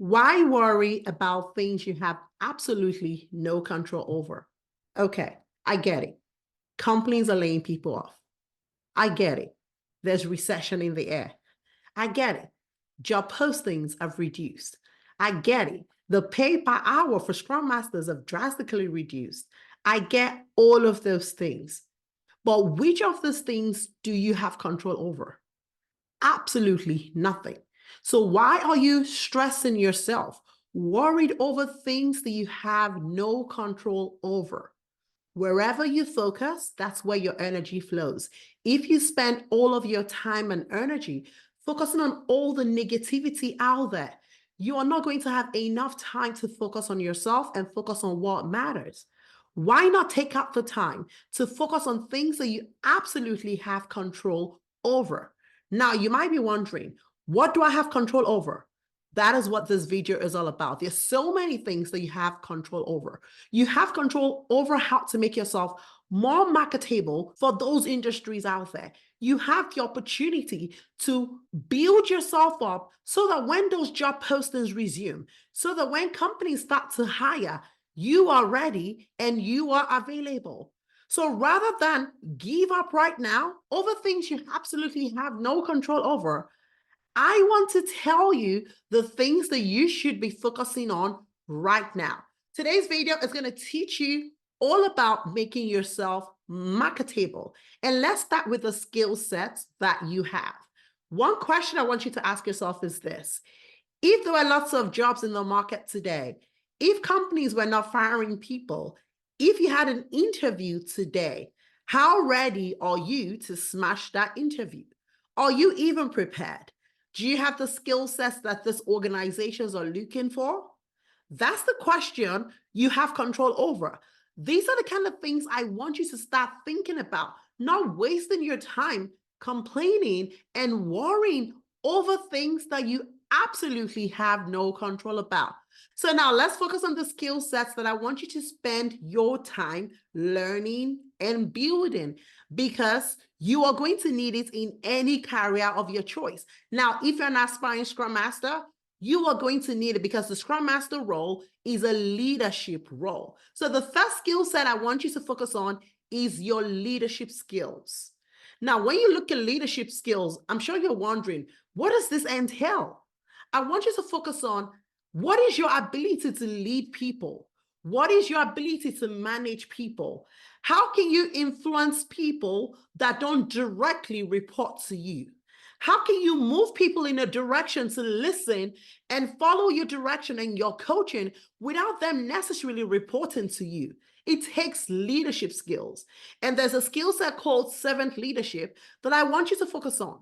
Why worry about things you have absolutely no control over? Okay, I get it. Companies are laying people off. I get it. There's recession in the air. I get it. Job postings have reduced. I get it. The pay per hour for Scrum Masters have drastically reduced. I get all of those things. But which of those things do you have control over? Absolutely nothing. So why are you stressing yourself, worried over things that you have no control over? Wherever you focus, that's where your energy flows. If you spend all of your time and energy focusing on all the negativity out there, you are not going to have enough time to focus on yourself and focus on what matters. Why not take out the time to focus on things that you absolutely have control over? Now, you might be wondering, what do I have control over? That is what this video is all about. There's so many things that you have control over. You have control over how to make yourself more marketable for those industries out there. You have the opportunity to build yourself up so that when those job postings resume, so that when companies start to hire, you are ready and you are available. So rather than give up right now over things you absolutely have no control over, I want to tell you the things that you should be focusing on right now. Today's video is going to teach you all about making yourself marketable. And let's start with the skill sets that you have. One question I want you to ask yourself is this: if there were lots of jobs in the market today, if companies were not firing people, if you had an interview today, how ready are you to smash that interview? Are you even prepared? Do you have the skill sets that these organizations are looking for? That's the question you have control over. These are the kind of things I want you to start thinking about, not wasting your time complaining and worrying over things that you absolutely have no control about. So now let's focus on the skill sets that I want you to spend your time learning and building, because you are going to need it in any career of your choice. Now, if you're an aspiring Scrum Master, you are going to need it because the Scrum Master role is a leadership role. So the first skill set I want you to focus on is your leadership skills. Now, when you look at leadership skills, I'm sure you're wondering, what does this entail? I want you to focus on what is your ability to lead people? What is your ability to manage people? How can you influence people that don't directly report to you? How can you move people in a direction to listen and follow your direction and your coaching without them necessarily reporting to you? It takes leadership skills. And there's a skill set called servant leadership that I want you to focus on.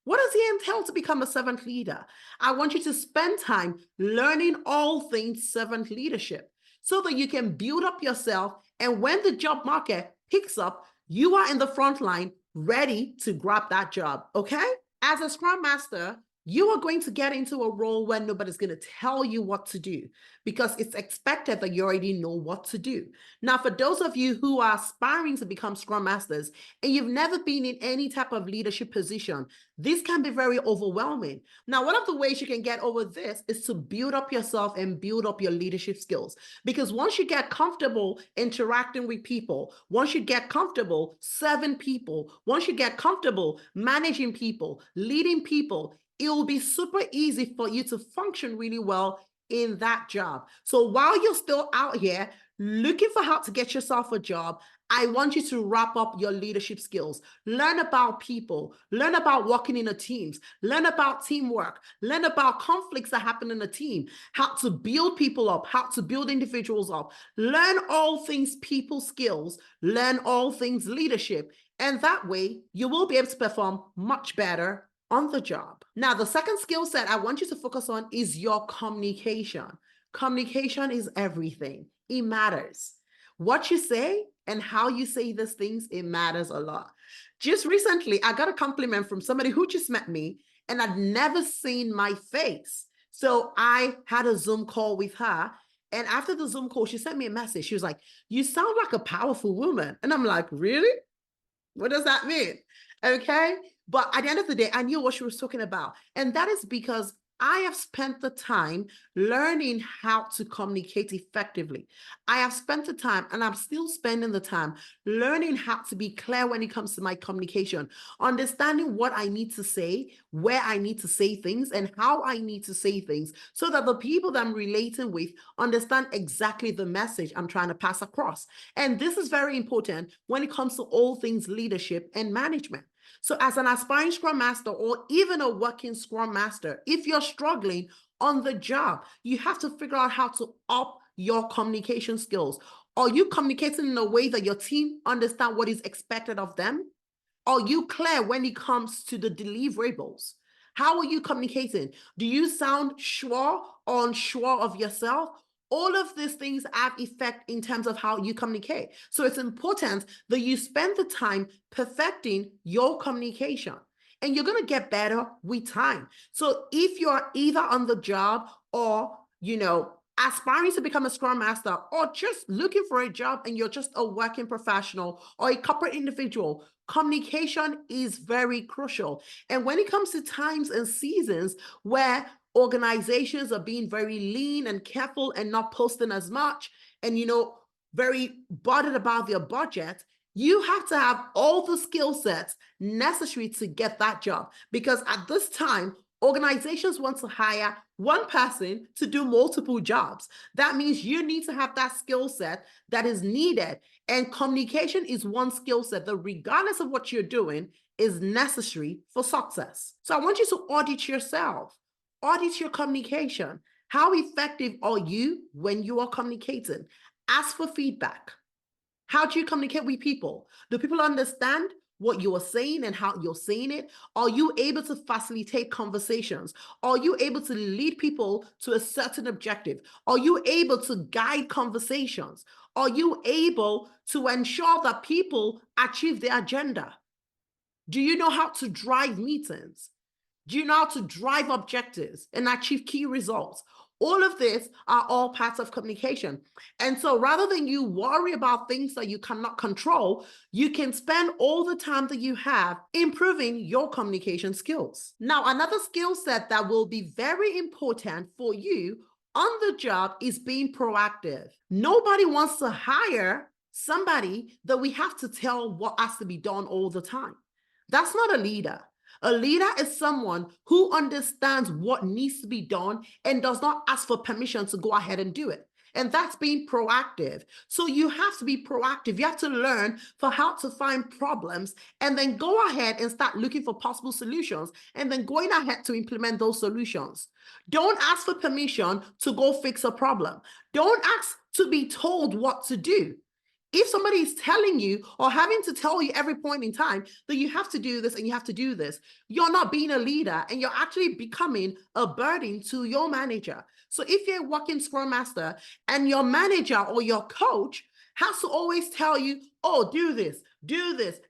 What does it entail to become a servant leader? I want you to spend time learning all things servant leadership so that you can build up yourself. And when the job market picks up, you are in the front line ready to grab that job, okay? As a Scrum Master, you are going to get into a role where nobody's going to tell you what to do because it's expected that you already know what to do. Now, for those of you who are aspiring to become Scrum Masters and you've never been in any type of leadership position, this can be very overwhelming. Now, one of the ways you can get over this is to build up yourself and build up your leadership skills. Because once you get comfortable interacting with people, once you get comfortable serving people, once you get comfortable managing people, leading people, it will be super easy for you to function really well in that job. So while you're still out here looking for how to get yourself a job, I want you to wrap up your leadership skills. Learn about people, learn about working in a teams, learn about teamwork, learn about conflicts that happen in a team, how to build people up, how to build individuals up, learn all things people skills, learn all things leadership. And that way you will be able to perform much better on the job. Now, the second skill set I want you to focus on is your communication. Communication is everything. It matters. What you say and how you say these things, it matters a lot. Just recently, I got a compliment from somebody who just met me and I'd never seen my face. So I had a Zoom call with her. And after the Zoom call, she sent me a message. She was like, "You sound like a powerful woman." And I'm like, "Really? What does that mean?" Okay. But at the end of the day, I knew what she was talking about. And that is because I have spent the time learning how to communicate effectively. I have spent the time, and I'm still spending the time learning how to be clear when it comes to my communication, understanding what I need to say, where I need to say things, and how I need to say things, so that the people that I'm relating with understand exactly the message I'm trying to pass across. And this is very important when it comes to all things leadership and management. So as an aspiring Scrum Master or even a working Scrum Master, if you're struggling on the job, you have to figure out how to up your communication skills. Are you communicating in a way that your team understand what is expected of them? Are you clear when it comes to the deliverables? How are you communicating? Do you sound sure or unsure of yourself? All of these things have effect in terms of how you communicate. So it's important that you spend the time perfecting your communication, and you're going to get better with time. So if you're either on the job or, aspiring to become a Scrum Master, or just looking for a job and you're just a working professional or a corporate individual, communication is very crucial. And when it comes to times and seasons where organizations are being very lean and careful and not posting as much, and very bothered about their budget, you have to have all the skill sets necessary to get that job. Because at this time, organizations want to hire one person to do multiple jobs. That means you need to have that skill set that is needed. And communication is one skill set that, regardless of what you're doing, is necessary for success. So I want you to audit yourself, audit your communication. How effective are you when you are communicating? Ask for feedback. How do you communicate with people? Do people understand what you are saying and how you're saying it? Are you able to facilitate conversations? Are you able to lead people to a certain objective? Are you able to guide conversations? Are you able to ensure that people achieve their agenda? Do you know how to drive meetings? Do you know how to drive objectives and achieve key results? All of this are all parts of communication. And so rather than you worry about things that you cannot control, you can spend all the time that you have improving your communication skills. Now, another skill set that will be very important for you on the job is being proactive. Nobody wants to hire somebody that we have to tell what has to be done all the time. That's not a leader. A leader is someone who understands what needs to be done and does not ask for permission to go ahead and do it. And that's being proactive. So you have to be proactive. You have to learn for how to find problems and then go ahead and start looking for possible solutions and then going ahead to implement those solutions. Don't ask for permission to go fix a problem. Don't ask to be told what to do. If somebody is telling you or having to tell you every point in time that you have to do this and you have to do this, you're not being a leader and you're actually becoming a burden to your manager. So if you're a working Scrum Master and your manager or your coach has to always tell you, oh, do this,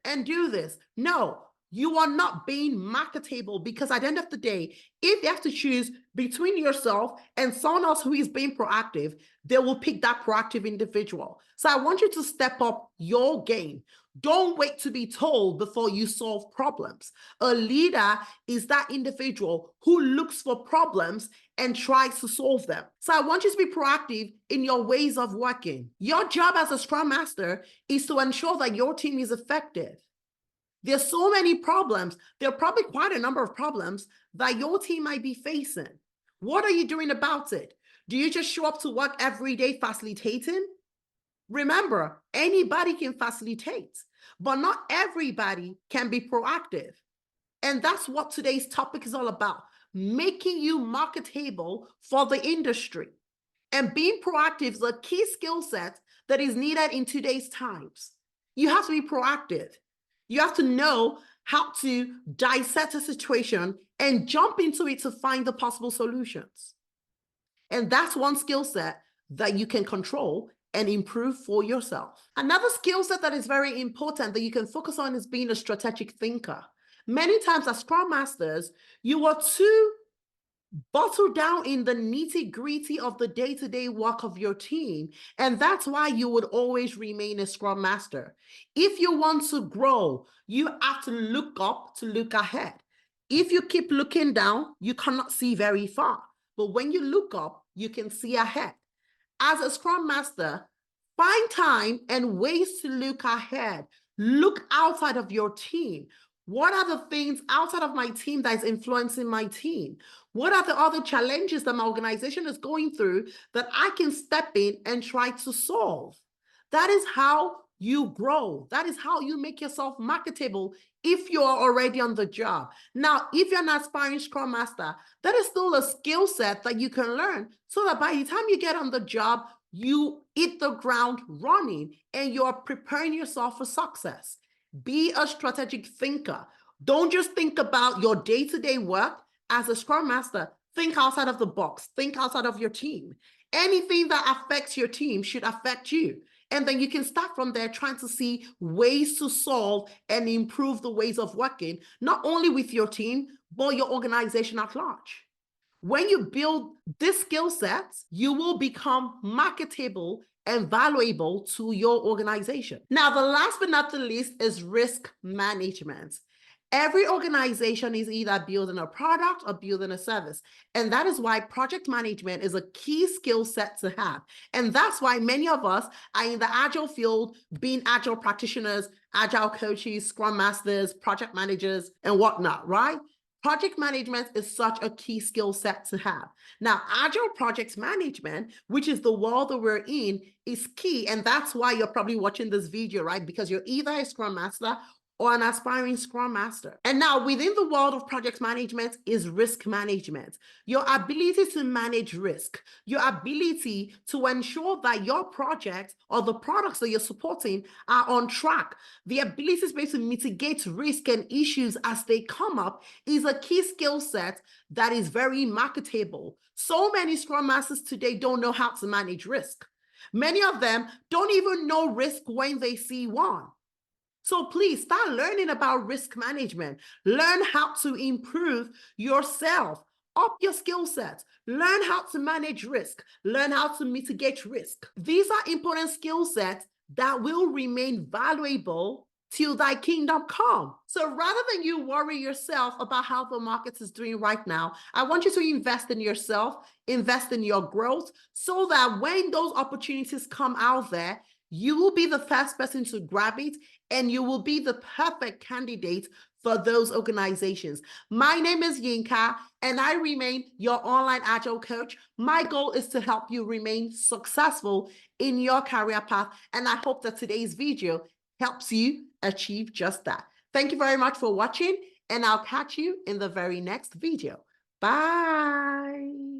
and do this. No, you are not being marketable, because at the end of the day, if you have to choose between yourself and someone else who is being proactive, they will pick that proactive individual. So I want you to step up your game. Don't wait to be told before you solve problems. A leader is that individual who looks for problems and tries to solve them. So I want you to be proactive in your ways of working. Your job as a Scrum Master is to ensure that your team is effective. There's so many problems. There are probably quite a number of problems that your team might be facing. What are you doing about it? Do you just show up to work every day facilitating? Remember, anybody can facilitate, but not everybody can be proactive. And that's what today's topic is all about, making you marketable for the industry. And being proactive is a key skill set that is needed in today's times. You have to be proactive. You have to know how to dissect a situation and jump into it to find the possible solutions. And that's one skill set that you can control and improve for yourself. Another skill set that is very important that you can focus on is being a strategic thinker. Many times as Scrum Masters, you are too bottled down in the nitty-gritty of the day-to-day work of your team. And that's why you would always remain a Scrum Master. If you want to grow, you have to look up to look ahead. If you keep looking down, you cannot see very far. But when you look up, you can see ahead. As a Scrum Master, find time and ways to look ahead. Look outside of your team. What are the things outside of my team that is influencing my team? What are the other challenges that my organization is going through that I can step in and try to solve? That is how you grow. That is how you make yourself marketable if you are already on the job. Now, if you're an aspiring Scrum Master, that is still a skill set that you can learn so that by the time you get on the job, you hit the ground running and you're preparing yourself for success. Be a strategic thinker. Don't just think about your day-to-day work. As a Scrum Master, think outside of the box. Think outside of your team. Anything that affects your team should affect you. And then you can start from there trying to see ways to solve and improve the ways of working, not only with your team, but your organization at large. When you build this skill set, you will become marketable and valuable to your organization. Now, the last but not the least is risk management. Every organization is either building a product or building a service. And that is why project management is a key skill set to have. And that's why many of us are in the agile field, being agile practitioners, agile coaches, scrum masters, project managers, and whatnot, right? Project management is such a key skill set to have. Now, agile project management, which is the world that we're in, is key. And that's why you're probably watching this video, right? Because you're either a scrum master or an aspiring Scrum Master. And now within the world of project management is risk management. Your ability to manage risk, your ability to ensure that your project or the products that you're supporting are on track. The ability to be able to mitigate risk and issues as they come up is a key skill set that is very marketable. So many Scrum Masters today don't know how to manage risk. Many of them don't even know risk when they see one. So please start learning about risk management. Learn how to improve yourself, up your skill sets. Learn how to manage risk. Learn how to mitigate risk. These are important skill sets that will remain valuable till thy kingdom come. So rather than you worry yourself about how the market is doing right now, I want you to invest in yourself, invest in your growth, so that when those opportunities come out there, you will be the first person to grab it and you will be the perfect candidate for those organizations. My name is Yinka and I remain your online agile coach. My goal is to help you remain successful in your career path. And I hope that today's video helps you achieve just that. Thank you very much for watching and I'll catch you in the very next video. Bye.